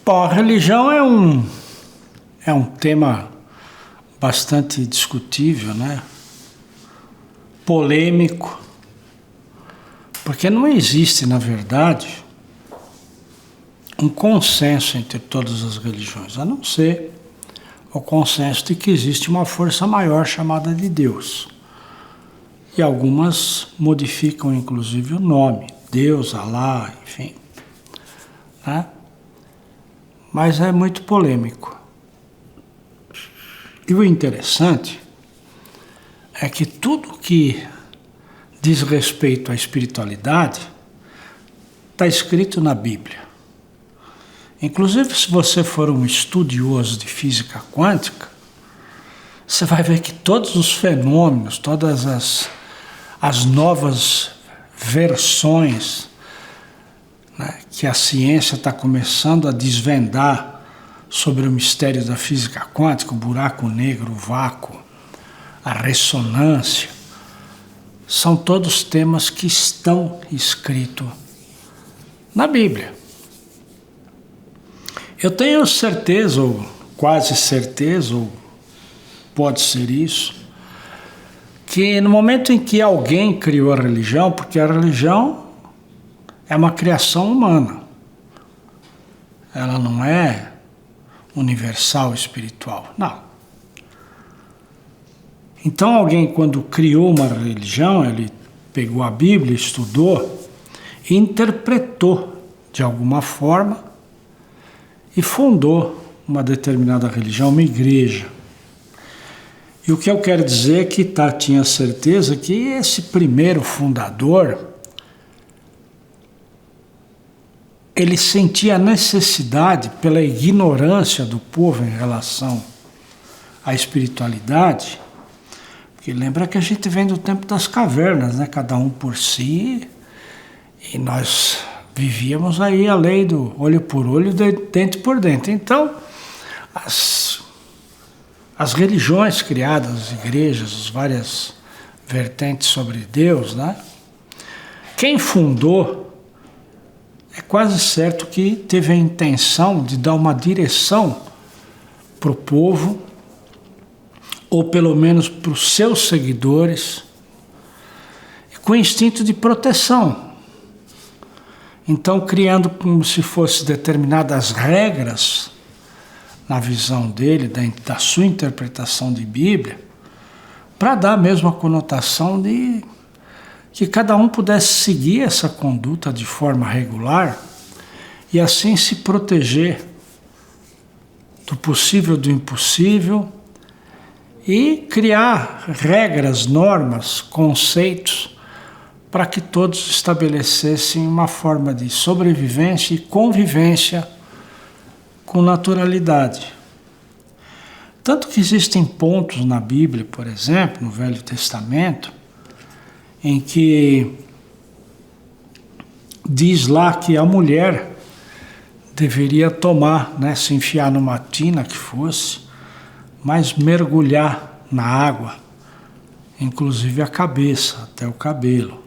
Bom, a religião é um tema bastante discutível, né? Polêmico, porque não existe, na verdade, um consenso entre todas as religiões, a não ser o consenso de que existe uma força maior chamada de Deus. E algumas modificam, inclusive, o nome, Deus, Alá, enfim, né? Mas é muito polêmico. E o interessante é que tudo que diz respeito à espiritualidade está escrito na Bíblia. Inclusive, se você for um estudioso de física quântica, você vai ver que todos os fenômenos, todas as novas versões, né, que a ciência está começando a desvendar sobre o mistério da física quântica, o buraco negro, o vácuo, a ressonância, são todos temas que estão escritos na Bíblia. Eu tenho certeza, ou quase certeza, ou pode ser isso, que no momento em que alguém criou a religião, porque a religião é uma criação humana, ela não é universal espiritual, não. Então alguém, quando criou uma religião, ele pegou a Bíblia, estudou e interpretou de alguma forma e fundou uma determinada religião, uma igreja. E o que eu quero dizer é que tinha certeza que esse primeiro fundador, ele sentia a necessidade, pela ignorância do povo em relação à espiritualidade, porque lembra que a gente vem do tempo das cavernas, né? Cada um por si, e nós vivíamos aí a lei do olho por olho, dente por dente. Então, as religiões criadas, as igrejas, as várias vertentes sobre Deus, né? Quem fundou, é quase certo que teve a intenção de dar uma direção para o povo, ou pelo menos para os seus seguidores, com instinto de proteção. Então, criando como se fossem determinadas regras, na visão dele, da sua interpretação de Bíblia, para dar mesmo a conotação de que cada um pudesse seguir essa conduta de forma regular e assim se proteger do possível, do impossível, e criar regras, normas, conceitos para que todos estabelecessem uma forma de sobrevivência e convivência com naturalidade. Tanto que existem pontos na Bíblia, por exemplo, no Velho Testamento, em que diz lá que a mulher deveria tomar, né, se enfiar numa tina que fosse, mas mergulhar na água, inclusive a cabeça, até o cabelo,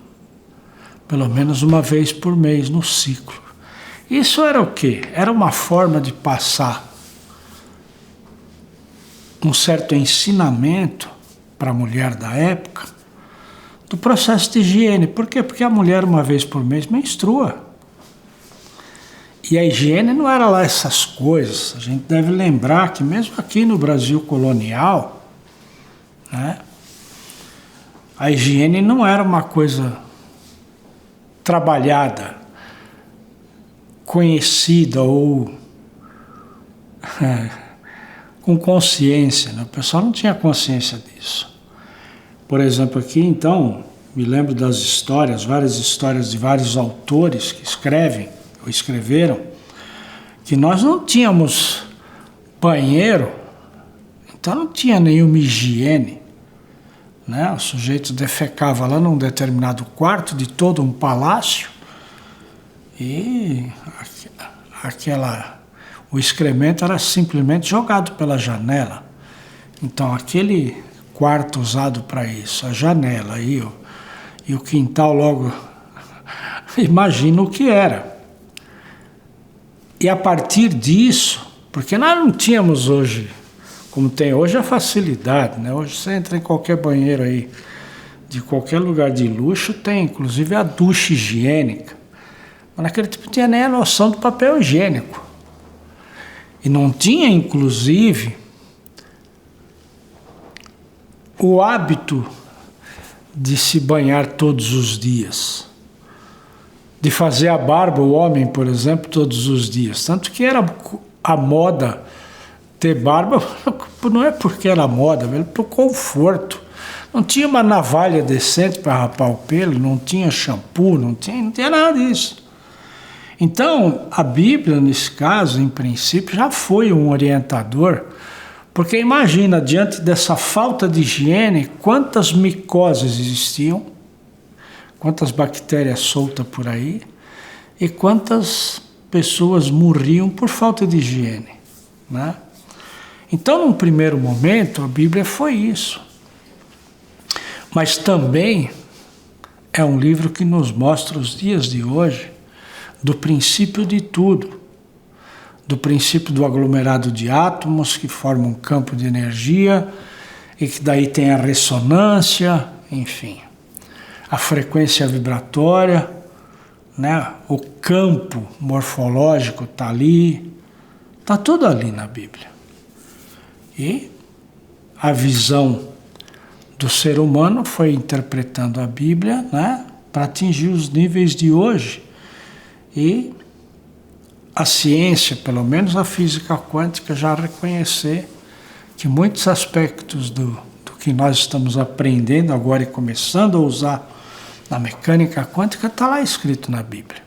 pelo menos uma vez por mês no ciclo. Isso era o quê? Era uma forma de passar um certo ensinamento para a mulher da época do processo de higiene. Por quê? Porque a mulher uma vez por mês menstrua. E a higiene não era lá essas coisas. A gente deve lembrar que mesmo aqui no Brasil colonial, né, a higiene não era uma coisa trabalhada, conhecida ou com consciência, né? O pessoal não tinha consciência disso. Por exemplo, aqui, então, me lembro das histórias, várias histórias de vários autores que escrevem, ou escreveram, que nós não tínhamos banheiro, então não tinha nenhuma higiene, né? O sujeito defecava lá num determinado quarto de todo um palácio e o excremento era simplesmente jogado pela janela. Então aquele quarto usado para isso, a janela aí, e o quintal logo, imagina o que era. E a partir disso, porque nós não tínhamos hoje, como tem hoje, a facilidade, né? Hoje você entra em qualquer banheiro aí, de qualquer lugar de luxo, tem inclusive a ducha higiênica. Mas naquele tempo não tinha nem a noção do papel higiênico. E não tinha, inclusive, o hábito de se banhar todos os dias. De fazer a barba, o homem, por exemplo, todos os dias. Tanto que era a moda ter barba, não é porque era moda, era por conforto. Não tinha uma navalha decente para rapar o pelo, não tinha shampoo, não tinha nada disso. Então, a Bíblia, nesse caso, em princípio, já foi um orientador, porque imagina, diante dessa falta de higiene, quantas micoses existiam, quantas bactérias soltas por aí, e quantas pessoas morriam por falta de higiene, né? Então, num primeiro momento, a Bíblia foi isso. Mas também é um livro que nos mostra os dias de hoje, do princípio de tudo, do princípio do aglomerado de átomos que formam um campo de energia e que daí tem a ressonância, enfim, a frequência vibratória, né? O campo morfológico está ali, está tudo ali na Bíblia. E a visão do ser humano foi interpretando a Bíblia, né, para atingir os níveis de hoje. E a ciência, pelo menos a física quântica, já reconhecer que muitos aspectos do que nós estamos aprendendo agora e começando a usar na mecânica quântica está lá escrito na Bíblia.